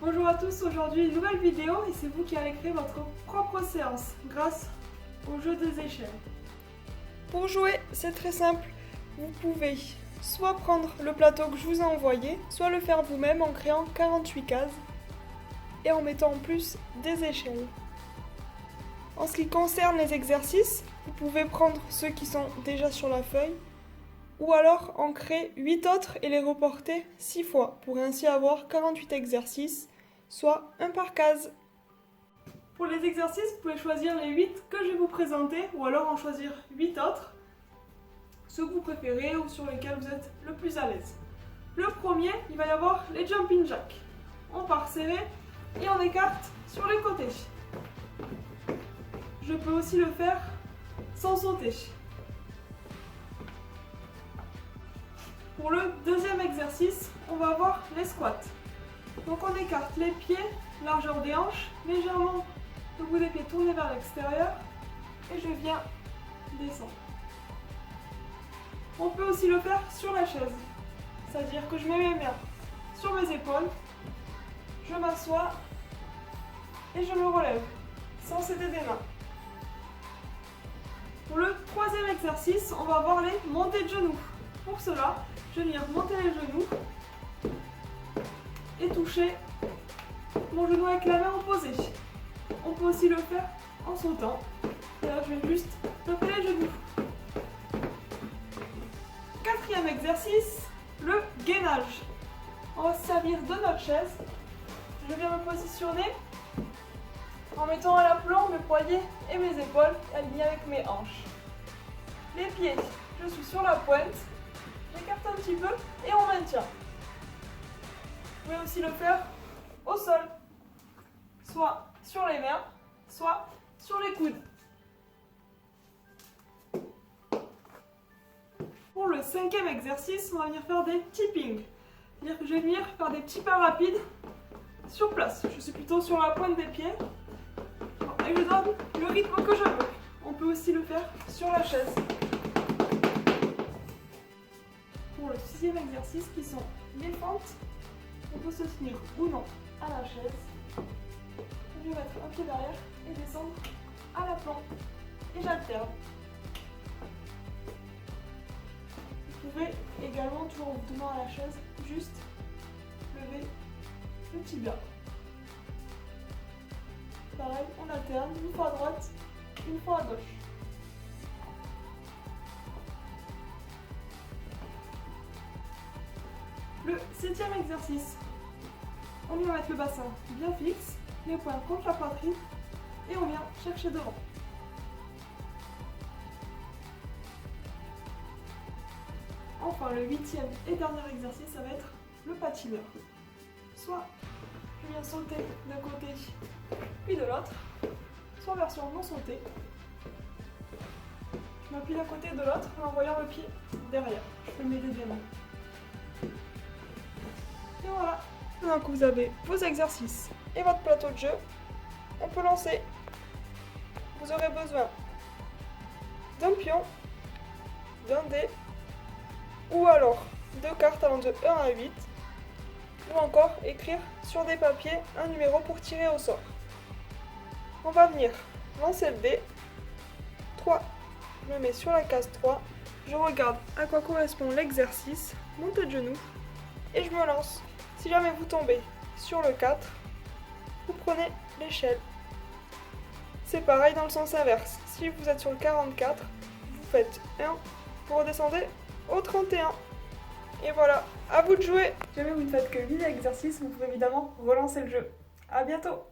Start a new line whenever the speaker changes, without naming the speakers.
Bonjour à tous, aujourd'hui une nouvelle vidéo et c'est vous qui allez créer votre propre séance grâce au jeu des échelles. Pour jouer, c'est très simple, vous pouvez soit prendre le plateau que je vous ai envoyé, soit le faire vous-même en créant 48 cases et en mettant en plus des échelles. En ce qui concerne les exercices, vous pouvez prendre ceux qui sont déjà sur la feuille ou alors en créer 8 autres et les reporter 6 fois pour ainsi avoir 48 exercices, soit un par case. Pour les exercices, vous pouvez choisir les 8 que je vais vous présenter ou alors en choisir 8 autres, ceux que vous préférez ou sur lesquels vous êtes le plus à l'aise. Le premier, il va y avoir les jumping jacks. On part serré et on écarte sur les côtés. Je peux aussi le faire sans sauter. Pour le deuxième exercice, on va avoir les squats. Donc on écarte les pieds, largeur des hanches, légèrement le bout des pieds tourné vers l'extérieur et je viens descendre. On peut aussi le faire sur la chaise, c'est-à-dire que je mets mes mains sur mes épaules, je m'assois et je me relève sans céder des mains. Pour le troisième exercice, on va avoir les montées de genoux. Pour cela, je vais venir monter les genoux et toucher mon genou avec la main opposée. On peut aussi le faire en sautant. Et là, je vais juste taper les genoux. Quatrième exercice, le gainage. On va se servir de notre chaise. Je viens me positionner en mettant à l'aplomb mes poignets et mes épaules alignés avec mes hanches. Les pieds, je suis sur la pointe. J'écarte un petit peu et on maintient. Vous pouvez aussi le faire au sol, soit sur les mains, soit sur les coudes. Pour le cinquième exercice, on va venir faire des tipping. C'est-à-dire que je vais venir faire des petits pas rapides sur place. Je suis plutôt sur la pointe des pieds et je donne le rythme que je veux. On peut aussi le faire sur la chaise. Pour le sixième exercice qui sont les fentes, on peut se tenir ou non à la chaise. Je vais mettre un pied derrière et descendre à l'aplomb et j'alterne. Vous pouvez également, toujours en vous tenant à la chaise, juste lever le tibia. Pareil, on alterne une fois à droite, une fois à gauche. Le septième exercice, on vient mettre le bassin bien fixe, les poings contre la poitrine et on vient chercher devant. Enfin, le huitième et dernier exercice, ça va être le patineur. Soit je viens sauter d'un côté puis de l'autre, soit version non sautée. Je m'appuie d'un côté et de l'autre en envoyant le pied derrière. Je peux m'aider des mains. Et voilà, maintenant que vous avez vos exercices et votre plateau de jeu, on peut lancer. Vous aurez besoin d'un pion, d'un dé, ou alors deux cartes allant de 1 à 8, ou encore écrire sur des papiers un numéro pour tirer au sort. On va venir lancer le dé. 3, je me mets sur la case 3, je regarde à quoi correspond l'exercice, montée de genoux, et je me lance. Si jamais vous tombez sur le 4, vous prenez l'échelle. C'est pareil dans le sens inverse. Si vous êtes sur le 44, vous faites 1, vous redescendez au 31. Et voilà, à vous de jouer. Si jamais vous ne faites que 8 exercices, vous pouvez évidemment relancer le jeu. À bientôt.